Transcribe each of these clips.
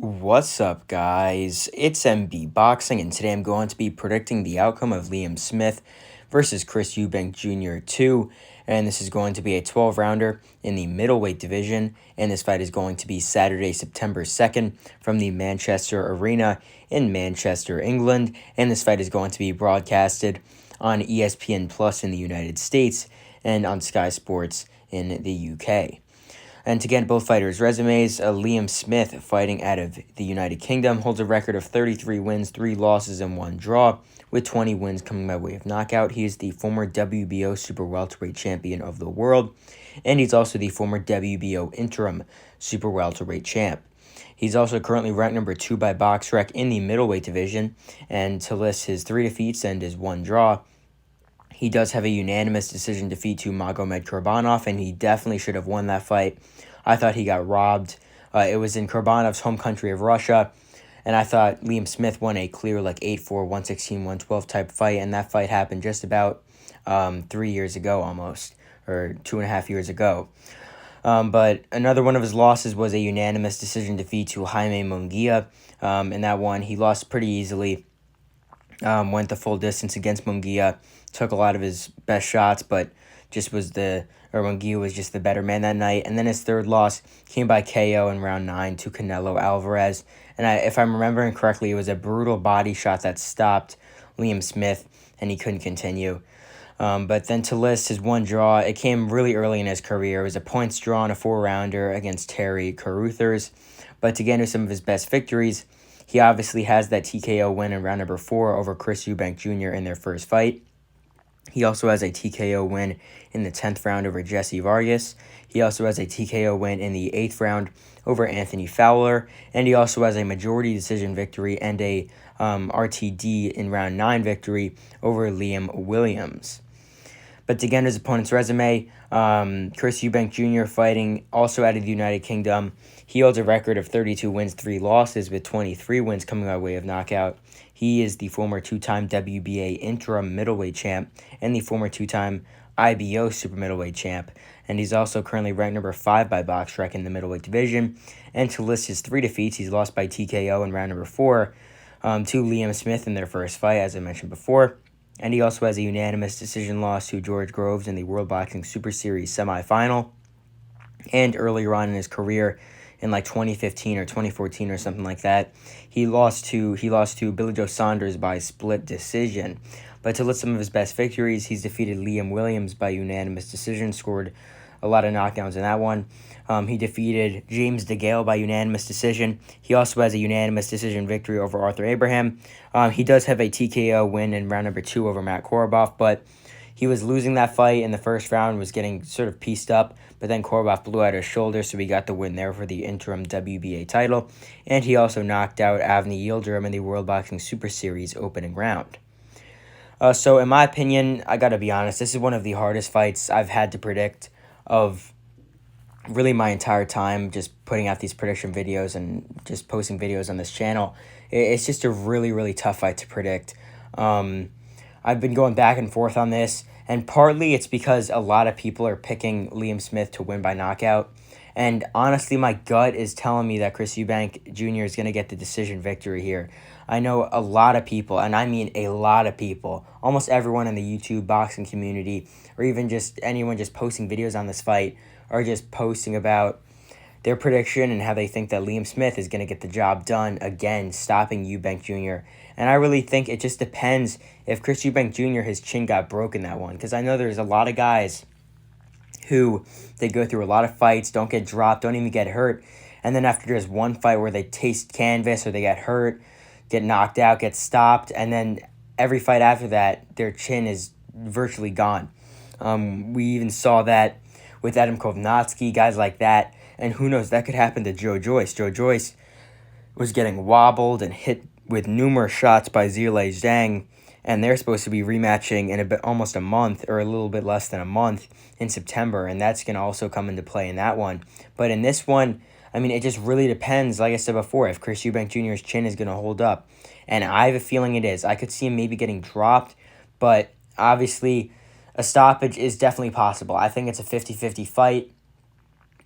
What's up, guys? It's MB Boxing, and today I'm going to be predicting the outcome of Liam Smith versus Chris Eubank Jr. 2. And this is going to be a 12-rounder in the middleweight division. And this fight is going to be Saturday, September 2nd from the Manchester Arena in Manchester, England. And this fight is going to be broadcasted on ESPN Plus in the United States and on Sky Sports in the UK. And to get both fighters' resumes, Liam Smith, fighting out of the United Kingdom, holds a record of 33 wins, 3 losses, and 1 draw, with 20 wins coming by way of knockout. He is the former WBO super-welterweight champion of the world, and he's also the former WBO interim super-welterweight champ. He's also currently ranked number 2 by BoxRec in the middleweight division, and to list his 3 defeats and his 1 draw, he does have a unanimous decision defeat to Magomed Kurbanov, and he definitely should have won that fight. I thought he got robbed. It was in Kurbanov's home country of Russia, and I thought Liam Smith won a clear 8-4, 116, 112 type fight, and that fight happened just about 3 years ago almost, or 2.5 years ago. But another one of his losses was a unanimous decision defeat to Jaime Munguia. In that one, he lost pretty easily. Went the full distance against Munguia, took a lot of his best shots, but Munguia was just the better man that night. And then his third loss came by KO in round 9 to Canelo Alvarez. And if I'm remembering correctly, it was a brutal body shot that stopped Liam Smith, and he couldn't continue. But then to list his 1 draw, it came really early in his career. It was a points draw in a 4-rounder against Terry Caruthers. But to get into some of his best victories, he obviously has that TKO win in round number 4 over Chris Eubank Jr. in their first fight. He also has a TKO win in the 10th round over Jesse Vargas. He also has a TKO win in the 8th round over Anthony Fowler. And he also has a majority decision victory and a RTD in round 9 victory over Liam Williams. But to get his opponent's resume, Chris Eubank Jr. fighting also out of the United Kingdom. He holds a record of 32 wins, 3 losses, with 23 wins coming by way of knockout. He is the former 2-time WBA interim middleweight champ and the former 2-time IBO super middleweight champ. And he's also currently ranked number 5 by BoxRec in the middleweight division. And to list his 3 defeats, he's lost by TKO in round number 4 to Liam Smith in their first fight, as I mentioned before. And he also has a unanimous decision loss to George Groves in the World Boxing Super Series semifinal. And earlier on in his career, in 2015 or 2014 or something like that, he lost to Billy Joe Saunders by split decision. But to list some of his best victories, he's defeated Liam Williams by unanimous decision, scored a lot of knockdowns in that one. He defeated James DeGale by unanimous decision. He also has a unanimous decision victory over Arthur Abraham. He does have a TKO win in round number 2 over Matt Korobov, but he was losing that fight in the first round, was getting sort of pieced up, but then Korobov blew out his shoulder, so he got the win there for the interim WBA title. And he also knocked out Avni Yildirim in the World Boxing Super Series opening round. So in my opinion, I gotta be honest, this is one of the hardest fights I've had to predict of really my entire time just putting out these prediction videos and just posting videos on this channel. It's just a really, really tough fight to predict. I've been going back and forth on this, and partly it's because a lot of people are picking Liam Smith to win by knockout. And honestly, my gut is telling me that Chris Eubank Jr. is going to get the decision victory here. I know a lot of people, and I mean a lot of people, almost everyone in the YouTube boxing community, or even just anyone just posting videos on this fight, are just posting about their prediction and how they think that Liam Smith is going to get the job done again, stopping Eubank Jr. And I really think it just depends if Chris Eubank Jr., his chin got broken that one. Because I know there's a lot of guys who they go through a lot of fights, don't get dropped, don't even get hurt. And then after just one fight where they taste canvas or they get hurt, get knocked out, get stopped, and then every fight after that, their chin is virtually gone. We even saw that with Adam Kovnatsky, guys like that. And who knows, that could happen to Joe Joyce. Joe Joyce was getting wobbled and hit with numerous shots by Zhilei Zhang, and they're supposed to be rematching in almost a month, or a little bit less than a month, in September, and that's going to also come into play in that one. But in this one, I mean, it just really depends, like I said before, if Chris Eubank Jr.'s chin is going to hold up. And I have a feeling it is. I could see him maybe getting dropped, but obviously a stoppage is definitely possible. I think it's a 50-50 fight.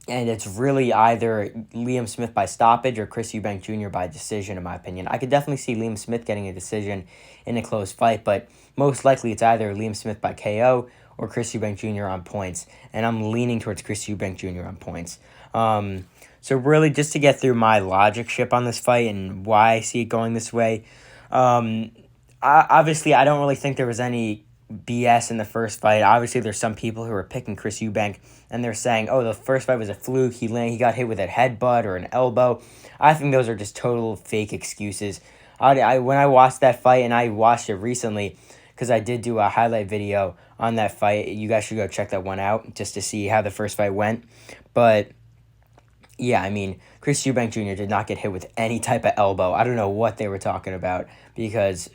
And it's really either Liam Smith by stoppage or Chris Eubank Jr. by decision, in my opinion. I could definitely see Liam Smith getting a decision in a close fight, but most likely it's either Liam Smith by KO or Chris Eubank Jr. on points. And I'm leaning towards Chris Eubank Jr. on points. So really, just to get through my logic ship on this fight and why I see it going this way, obviously I don't really think there was any BS in the first fight. Obviously, there's some people who are picking Chris Eubank and they're saying, "Oh, the first fight was a fluke. He got hit with a headbutt or an elbow." I think those are just total fake excuses. When I watched that fight, and I watched it recently because I did do a highlight video on that fight. You guys should go check that one out just to see how the first fight went. But yeah, I mean, Chris Eubank Jr. did not get hit with any type of elbow. I don't know what they were talking about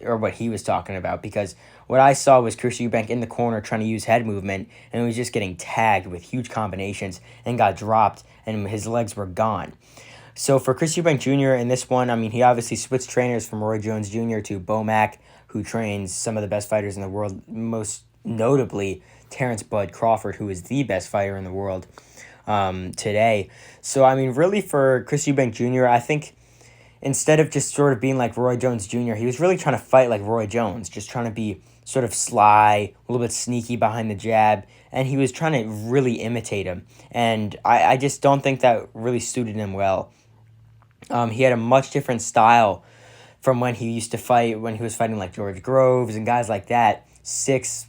or what he was talking about, because what I saw was Chris Eubank in the corner trying to use head movement, and he was just getting tagged with huge combinations and got dropped, and his legs were gone. So for Chris Eubank Jr. in this one, I mean, he obviously switched trainers from Roy Jones Jr. to Bomac, who trains some of the best fighters in the world, most notably Terrence Bud Crawford, who is the best fighter in the world today. So, I mean, really for Chris Eubank Jr., I think instead of just sort of being like Roy Jones Jr., he was really trying to fight like Roy Jones, just trying to be sort of sly, a little bit sneaky behind the jab, and he was trying to really imitate him. And I just don't think that really suited him well. He had a much different style from when he used to fight, when he was fighting like George Groves and guys like that 6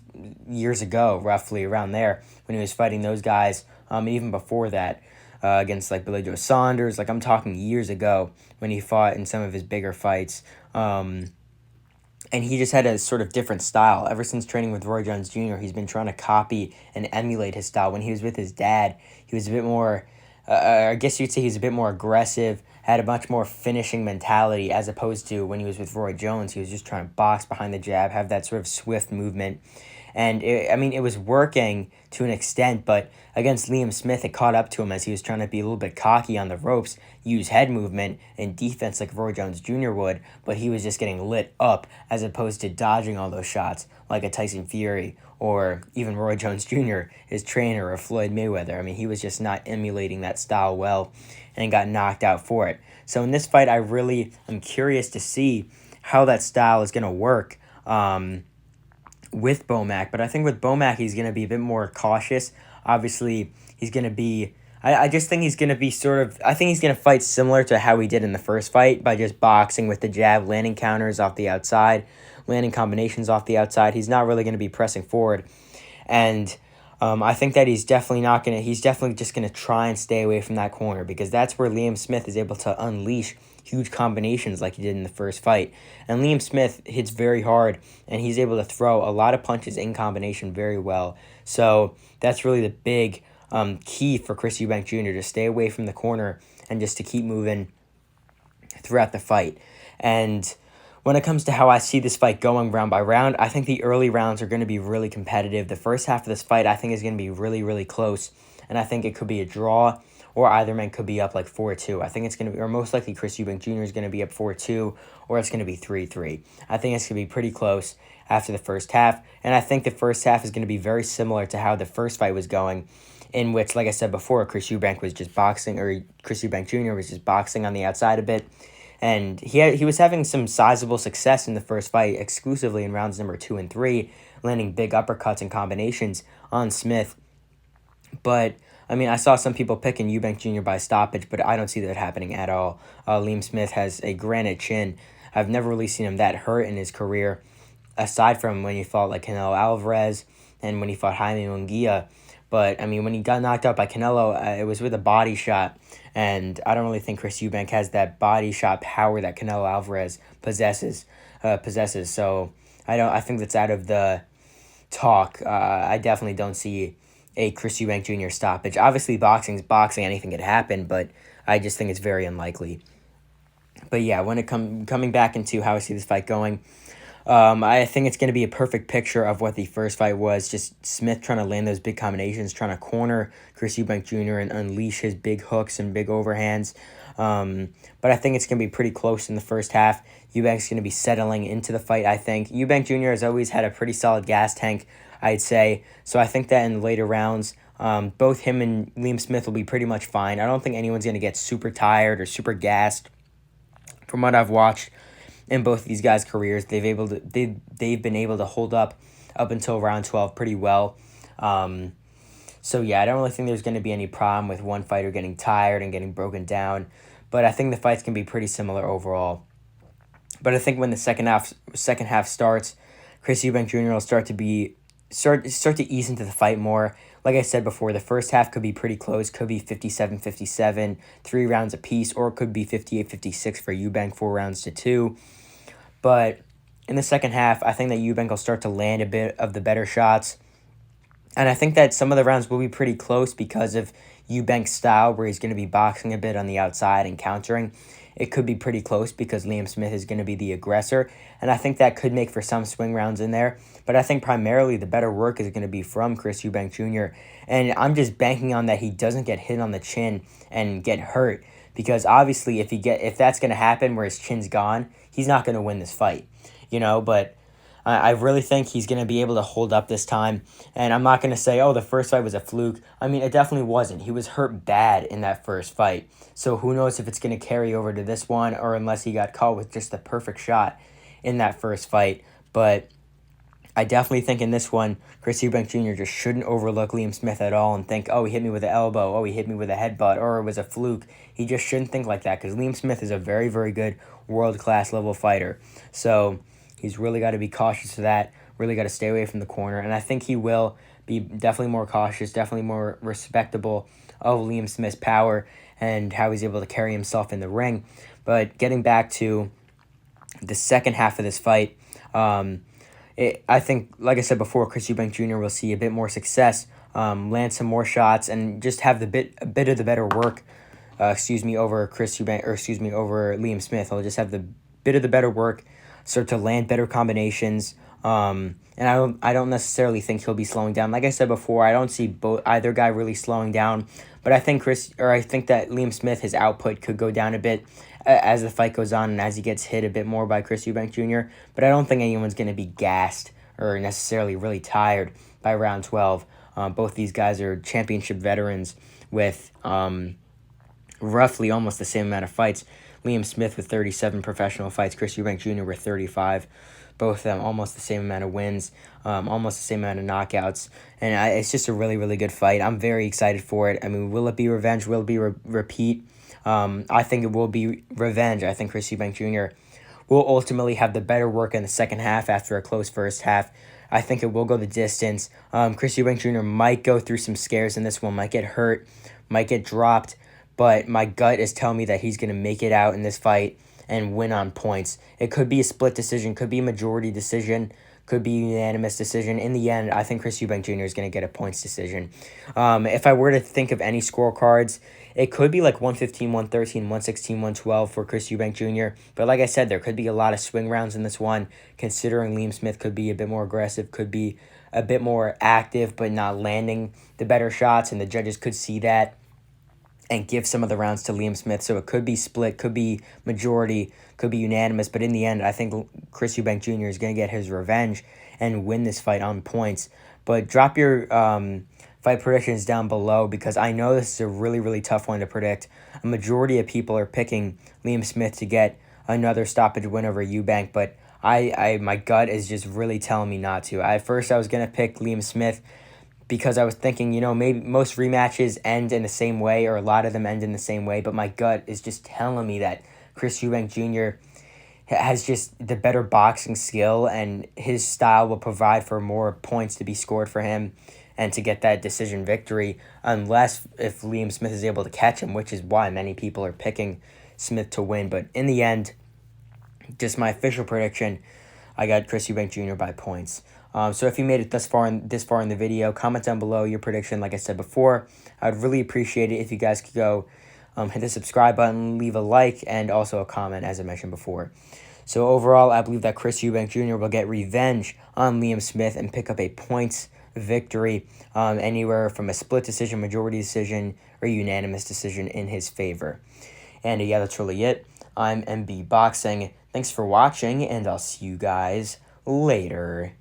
years ago, roughly around there, when he was fighting those guys, even before that, against like Billy Joe Saunders. Like, I'm talking years ago when he fought in some of his bigger fights. And he just had a sort of different style. Ever since training with Roy Jones Jr., he's been trying to copy and emulate his style. When he was with his dad, he was a bit more, I guess you'd say he was a bit more aggressive, had a much more finishing mentality, as opposed to when he was with Roy Jones. He was just trying to box behind the jab, have that sort of swift movement. And, it was working to an extent, but against Liam Smith, it caught up to him as he was trying to be a little bit cocky on the ropes, use head movement and defense like Roy Jones Jr. would, but he was just getting lit up as opposed to dodging all those shots like a Tyson Fury or even Roy Jones Jr., his trainer, or Floyd Mayweather. I mean, he was just not emulating that style well and got knocked out for it. So in this fight, I really am curious to see how that style is going to work with Bomac. But I think with Bomac, he's going to be a bit more cautious. Obviously, he's going to be... I just think he's going to be I think he's going to fight similar to how he did in the first fight, by just boxing with the jab, landing counters off the outside, landing combinations off the outside. He's not really going to be pressing forward. And I think that he's definitely just going to try and stay away from that corner, because that's where Liam Smith is able to unleash huge combinations like he did in the first fight. And Liam Smith hits very hard, and he's able to throw a lot of punches in combination very well. So that's really the big key for Chris Eubank Jr., to stay away from the corner and just to keep moving throughout the fight. And when it comes to how I see this fight going round by round, I think the early rounds are going to be really competitive. The first half of this fight, I think, is going to be really, really close. And I think it could be a draw, or either man could be up like 4-2. I think it's going to be, or most likely Chris Eubank Jr. is going to be up 4-2, or it's going to be 3-3. I think it's going to be pretty close after the first half. And I think the first half is going to be very similar to how the first fight was going, in which, like I said before, Chris Eubank Jr. was just boxing on the outside a bit. And he was having some sizable success in the first fight, exclusively in rounds number 2 and 3, landing big uppercuts and combinations on Smith. But, I mean, I saw some people picking Eubank Jr. by stoppage, but I don't see that happening at all. Liam Smith has a granite chin. I've never really seen him that hurt in his career, aside from when he fought like Canelo Alvarez and when he fought Jaime Munguia. But, I mean, when he got knocked out by Canelo, it was with a body shot. And I don't really think Chris Eubank has that body shot power that Canelo Alvarez possesses. So I think that's out of the talk. I definitely don't see a Chris Eubank Jr. stoppage. Obviously, boxing's boxing. Anything could happen, but I just think it's very unlikely. But yeah, when it coming back into how I see this fight going, I think it's going to be a perfect picture of what the first fight was. Just Smith trying to land those big combinations, trying to corner Chris Eubank Jr. and unleash his big hooks and big overhands. But I think it's going to be pretty close in the first half. Eubank's going to be settling into the fight, I think. Eubank Jr. has always had a pretty solid gas tank, I'd say. So I think that in the later rounds, Both him and Liam Smith will be pretty much fine. I don't think anyone's going to get super tired or super gassed. From what I've watched in both of these guys' careers, they've been able to hold up until round 12 pretty well. So yeah, I don't really think there's going to be any problem with one fighter getting tired and getting broken down, but I think the fights can be pretty similar overall. But I think when the second half starts, Chris Eubank Jr. will start to ease into the fight more. Like I said before, the first half could be pretty close, could be 57-57, 3 rounds apiece, or it could be 58-56 for Eubank, 4 rounds to 2. But in the second half, I think that Eubank will start to land a bit of the better shots. And I think that some of the rounds will be pretty close because of Eubank's style, where he's going to be boxing a bit on the outside and countering. It could be pretty close because Liam Smith is going to be the aggressor, and I think that could make for some swing rounds in there. But I think primarily the better work is going to be from Chris Eubank Jr., and I'm just banking on that he doesn't get hit on the chin and get hurt, because obviously if that's going to happen where his chin's gone, he's not going to win this fight, but I really think he's going to be able to hold up this time. And I'm not going to say, oh, the first fight was a fluke. I mean, it definitely wasn't. He was hurt bad in that first fight. So who knows if it's going to carry over to this one, or unless he got caught with just the perfect shot in that first fight. But I definitely think in this one, Chris Eubank Jr. just shouldn't overlook Liam Smith at all and think, oh, he hit me with an elbow, oh, he hit me with a headbutt, or it was a fluke. He just shouldn't think like that, because Liam Smith is a very, very good world-class level fighter. So he's really got to be cautious of that, really got to stay away from the corner, and I think he will be definitely more cautious, definitely more respectable of Liam Smith's power and how he's able to carry himself in the ring. But getting back to the second half of this fight, I think, like I said before, Chris Eubank Jr. will see a bit more success, land some more shots, and just have a bit of the better work. Over Chris Eubank, over Liam Smith. He'll just have the bit of the better work, start to land better combinations. And I don't necessarily think he'll be slowing down. Like I said before, I don't see either guy really slowing down. But I think that Liam Smith, his output could go down a bit as the fight goes on and as he gets hit a bit more by Chris Eubank Jr. But I don't think anyone's going to be gassed or necessarily really tired by round 12. Both these guys are championship veterans with roughly almost the same amount of fights. Liam Smith with 37 professional fights, Chris Eubank Jr. with 35. Both of them almost the same amount of wins, almost the same amount of knockouts. And it's just a really, really good fight. I'm very excited for it. I mean, will it be revenge? Will it be repeat? I think it will be revenge. I think Chris Eubank Jr. will ultimately have the better work in the second half after a close first half. I think it will go the distance. Chris Eubank Jr. might go through some scares in this one, might get hurt, might get dropped, but my gut is telling me that he's going to make it out in this fight and win on points. It could be a split decision, could be a majority decision, could be a unanimous decision. In the end, I think Chris Eubank Jr. is going to get a points decision. If I were to think of any scorecards, it could be like 115, 113, 116, 112 for Chris Eubank Jr. But like I said, there could be a lot of swing rounds in this one, considering Liam Smith could be a bit more aggressive, could be a bit more active, but not landing the better shots, and the judges could see that and give some of the rounds to Liam Smith. So it could be split, could be majority, could be unanimous. But in the end, I think Chris Eubank Jr. is going to get his revenge and win this fight on points. But drop your fight predictions down below, because I know this is a really, really tough one to predict. A majority of people are picking Liam Smith to get another stoppage win over Eubank, but my gut is just really telling me not to. At first, I was going to pick Liam Smith, because I was thinking, maybe most rematches end in the same way, or a lot of them end in the same way, but my gut is just telling me that Chris Eubank Jr. has just the better boxing skill, and his style will provide for more points to be scored for him and to get that decision victory, unless if Liam Smith is able to catch him, which is why many people are picking Smith to win. But in the end, just my official prediction, I got Chris Eubank Jr. by points. So if you made it this far in the video, comment down below your prediction. Like I said before, I would really appreciate it if you guys could go hit the subscribe button, leave a like, and also a comment, as I mentioned before. So overall, I believe that Chris Eubank Jr. will get revenge on Liam Smith and pick up a points victory, anywhere from a split decision, majority decision, or unanimous decision in his favor. And yeah, that's really it. I'm MB Boxing. Thanks for watching, and I'll see you guys later.